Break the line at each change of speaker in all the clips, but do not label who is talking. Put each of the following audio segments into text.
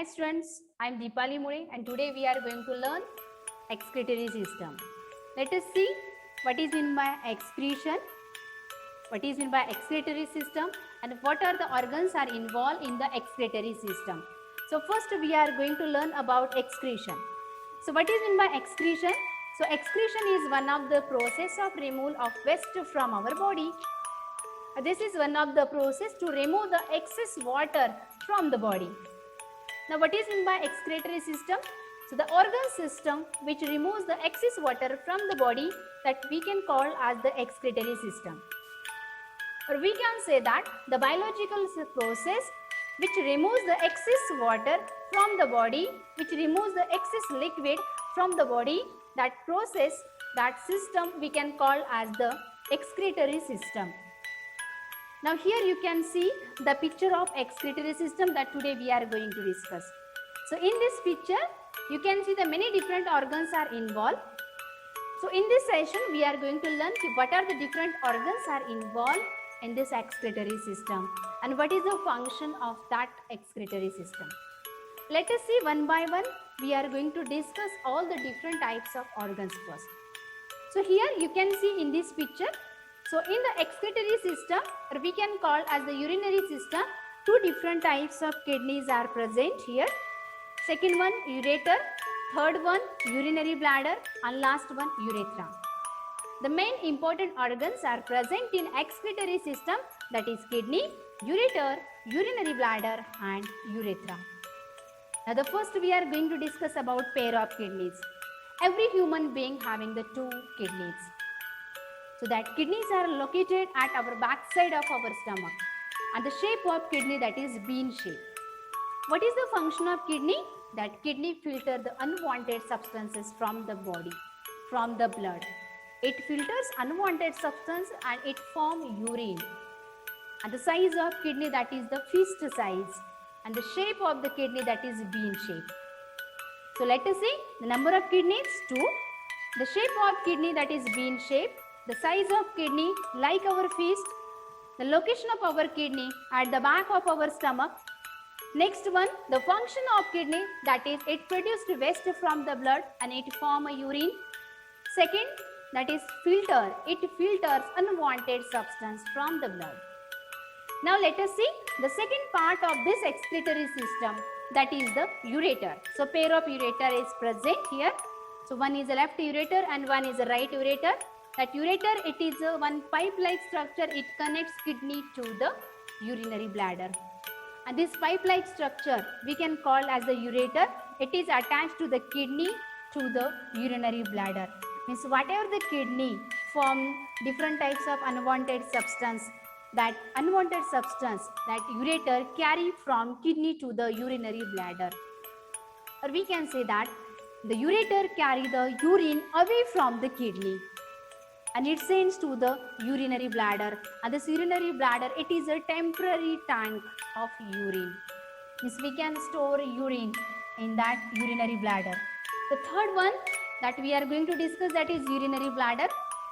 Hi students, I am Deepali Mule and today we are going to learn excretory system. Let us see what is meant by excretion, what is meant by excretory system and what are the organs are involved in the excretory system. So first we are going to learn about excretion. So what is meant by excretion? So excretion is one of the process of removal of waste from our body. This is one of the process to remove the excess water from the body. Now what is meant by excretory system? So the organ system which removes the excess water from the body that we can call as the excretory system. Or we can say that the biological process which removes the excess water from the body, which removes the excess liquid from the body, that process, that system we can call as the excretory system. Now here you can see the picture of excretory system that today we are going to discuss. So in this picture, you can see the many different organs are involved. So in this session, we are going to learn what are the different organs are involved in this excretory system and what is the function of that excretory system. Let us see one by one. We are going to discuss all the different types of organs first. So here you can see in this picture. So in the excretory system, or we can call as the urinary system, two different types of kidneys are present here. Second one ureter, third one urinary bladder and last one urethra. The main important organs are present in excretory system, that is kidney, ureter, urinary bladder and urethra. Now the first we are going to discuss about pair of kidneys. Every human being having the two kidneys. So that kidneys are located at our backside of our stomach and the shape of kidney that is bean shape. What is the function of kidney? That kidney filter the unwanted substances from the body, from the blood. It filters unwanted substance and it forms urine. And the size of kidney that is the fist size and the shape of the kidney that is bean shape. So let us see the number of kidneys 2, the shape of kidney that is bean shape, the size of kidney like our fist, the location of our kidney at the back of our stomach. Next one, the function of kidney, that is it produced waste from the blood and it form a urine. Second, that is filter, it filters unwanted substance from the blood. Now let us see the second part of this excretory system, that is the ureter. So pair of ureter is present here. So one is a left ureter and one is a right ureter. That ureter, it is a one pipe-like structure, it connects kidney to the urinary bladder. And this pipe-like structure we can call as the ureter. It is attached to the kidney to the urinary bladder. Means whatever the kidney form different types of unwanted substance, that unwanted substance, that ureter carry from kidney to the urinary bladder. Or we can say that the ureter carry the urine away from the kidney and it sends to the urinary bladder. And this urinary bladder, it is a temporary tank of urine. Means we can store urine in that urinary bladder. The third one that we are going to discuss, that is urinary bladder.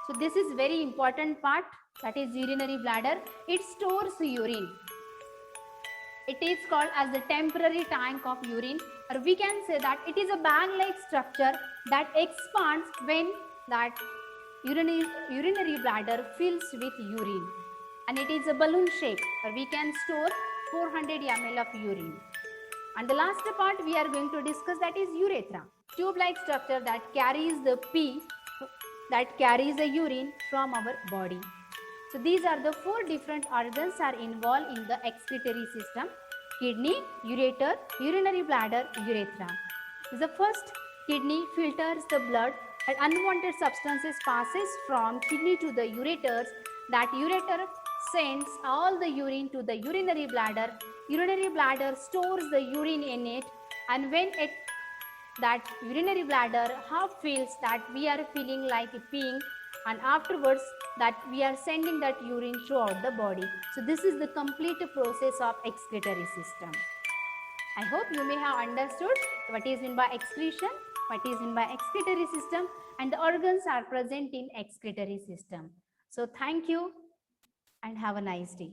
So this is very important part, that is urinary bladder. It stores urine. It is called as the temporary tank of urine, or we can say that it is a bag-like structure that expands when that urinary bladder fills with urine, and it is a balloon shape, or we can store 400 ml of urine. And the last part we are going to discuss, that is urethra, tube-like structure that carries the pee, that carries the urine from our body. So these are the four different organs are involved in the excretory system: kidney, ureter, urinary bladder, urethra. The first, kidney filters the blood and unwanted substances passes from kidney to the ureters. That ureter sends all the urine to the urinary bladder. Urinary bladder stores the urine in it, and when that urinary bladder half fills, that we are feeling like peeing, and afterwards that we are sending that urine throughout the body. So this is the complete process of excretory system. I hope you may have understood what is meant by excretion, what is meant by excretory system, and the organs are present in excretory system. So thank you and have a nice day.